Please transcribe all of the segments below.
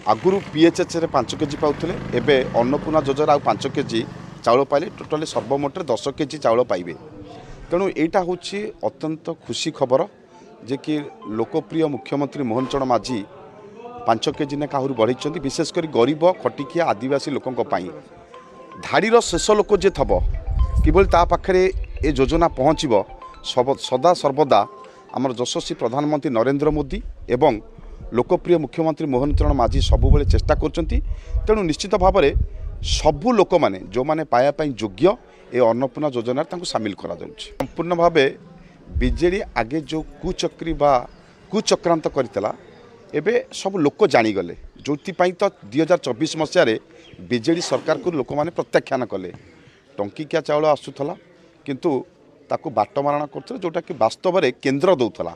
आगुरी PHH रे 5 KG पाउथिले एबे अन्नपूर्णा योजना आ 5 केजी चाउल पाइले टोटाली सर्वमोट 10 केजी चाउल पाइबे। तेणु यहाँ हूँ अत्यंत खुशी खबर जे कि लोकप्रिय मुख्यमंत्री मोहन चरण माझी 5 केजी ने काहूरी बढ़ाई विशेषकर गरीब खटिकिया आदिवासी लोकों धाड़ीर शेष लोक जे थब किभली ता पाखरे ए योजना पहुँचब सदा सर्वदा आमर यशस्वी प्रधानमंत्री नरेंद्र मोदी एवं लोकप्रिय मुख्यमंत्री मोहन चरण माझी सबुबले चेष्टा करछंती। तेणु निश्चित भाव में सबू लोक मैंने जो मैंने पायापाई योग्य ए अन्नपूर्णा योजना सामिल करा जाउछि। संपूर्ण भाव बीजेडी आगे जो कुचक्री बा कुचक्रांत करथिला एबे सब लोक जानीगले जो तो 2024 मसीह बीजेडी सरकार को लोक मैंने प्रत्याख्यान कले। टंकिकिया चाउल आसूला किंतु ताकू बाटमारणा करथिले जोटा कि वास्तव में केन्द्र दौथला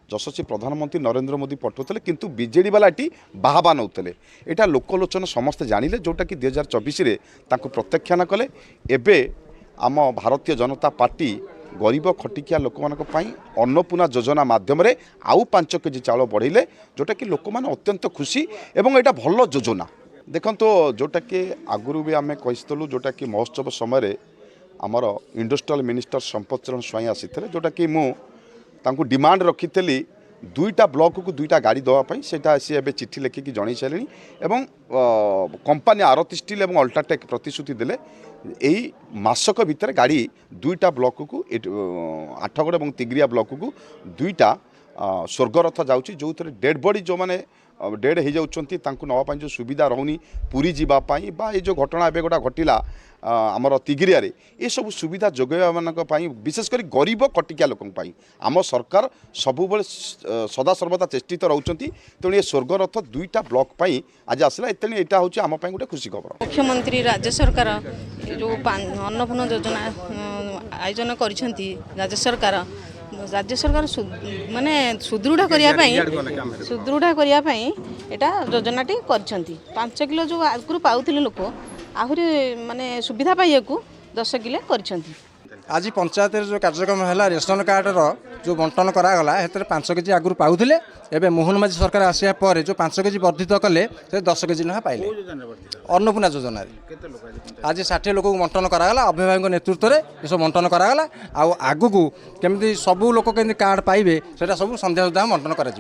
यशस्वी प्रधानमंत्री नरेंद्र मोदी पठाउले किंतु बीजेडी वालाटी बाहाबा नौले। यहाँ लोकलोचन समस्ते जानिले जोटा कि 2024 रे ताकू प्रत्याख्यान कले। एबे आम भारतीय जनता पार्टी गरीब खटिकिया लोक अन्नपूर्णा योजना माध्यम आउ 5 केजी चाउल बढ़ाइले जोटा कि लोक मैंने अत्यंत खुशी एवं यहाँ भल योजना देखो जोटा कि आगुरी भी आम कहीलु जोटा कि महोत्सव समय आमर इंडस्ट्रियल मिनिस्टर संपत चरण स्वाई आसी जोटा कि मुझे डिमांड रखी दुईटा ब्लॉक को दुईटा गाड़ी देवाई सेटा सी ए चिठी लिखिकी जन सारे एवं कंपनी आरती स्टील और अल्ट्राटेक प्रतिश्रुति देले यही मासक भितर गाड़ी दुईटा ब्लॉक को आठगड़ और तिग्रिया ब्लॉक को दुईटा स्वर्गरथ जाऊँगी जो डेड बॉडी जो मैंने डेड हो जाती नापी जो सुविधा रोनी पुरी जावाई बा ये जो घटना एवं गोटा घटला आमर तिगिरिया ये सब सुविधा जोगैवा मानी विशेषकर गरीब कटिकिया लोक आम सरकार सबुबले सदा सर्वदा चेष्टित रोचंती। तेणु ये स्वर्गरथ दुईटा ब्लॉक आज आसला तेणु यहाँ हूँ आम गोटे खुशी खबर। मुख्यमंत्री राज्य सरकार जो अन्नपूर्णा योजना आयोजन करिसेंती राज्य सरकार माने सुदृढ़ करने एटा योजनाटी करिसेंती। 5 किलो जो आगुरी पाउथिले लोक आहुरी माने सुविधा पाइया 10 किलो करिसेंती। आज पंचायत जो कार्यक्रम है रेशन कार्ड जो बंटन करागला 5 केजी आगुरी पाउथिले एबे मोहन माझी सरकार आसिया पर जो 5 केजी वर्धित कले 10 केजी ना पाइले अन्नपूर्णा योजना आज 60 लोक बंटन करागला अभिभावक नेतृत्व में ये सब बंटन करागला आगु को केमती सबू लोक केमती कार्ड पाइबे सेटा सब संध्या सुधा बंटन करा।